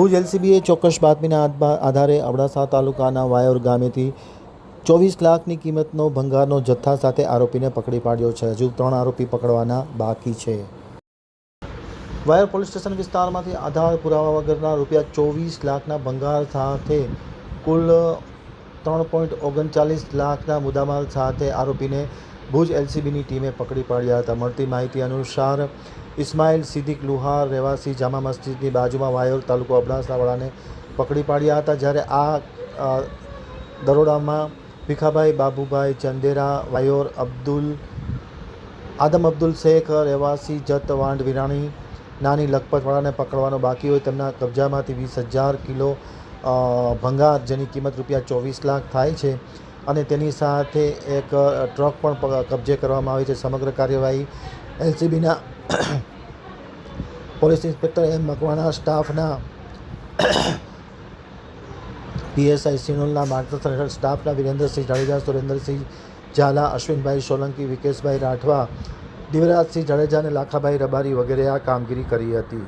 ભુજ એલસીબીએ ચોક્કસ બાતમીના આધારે અબડાસા તાલુકાના વાયોર ગામેથી 24 લાખની કિંમતનો ભંગારનો જથ્થા સાથે આરોપીને પકડી પાડ્યો છે. હજુ 3 આરોપી પકડવાના બાકી છે. વાયોર પોલીસ સ્ટેશન વિસ્તારમાંથી આધાર પુરાવા વગરના ₹24 લાખના ભંગાર સાથે કુલ 3.39 લાખના મુદ્દામાલ સાથે આરોપીને ભુજ એલસીબીની ટીમે પકડી પાડ્યા હતા. મળતી માહિતી અનુસાર ઇસ્માઇલ સિદ્દીક લુહાર રહેવાસી જામા મસ્જિદની બાજુમાં વાયોર તાલુકો અબડાસાવાળાને પકડી પાડ્યા હતા. જ્યારે આ દરોડામાં ભીખાભાઈ બાબુભાઈ ચંદેરા વાયોર, આદમ અબ્દુલ શેખ રહેવાસી જત વાંડ વિરાણી નાની લખપતવાળાને પકડવાનો બાકી હોય. તેમના કબજામાંથી 20,000 કિલો ભંગાર જેની કિંમત ₹24 લાખ થાય છે અને તેની સાથે એક ટ્રક પણ કબજે કરવામાં આવી છે. સમગ્ર કાર્યવાહી એલસીબીના પોલીસ ઇન્સ્પેક્ટર એમ મકવાણા, સ્ટાફના પીએસઆઈ સિનોલના માર્ગદર્શન હેઠળ સ્ટાફના વિરેન્દ્રસિંહ જાડેજા, સુરેન્દ્રસિંહ ઝાલા, અશ્વિનભાઈ સોલંકી, વિકેશભાઈ રાઠવા, દિવરાજસિંહ જાડેજા અને લાખાભાઈ રબારી વગેરે આ કામગીરી કરી હતી.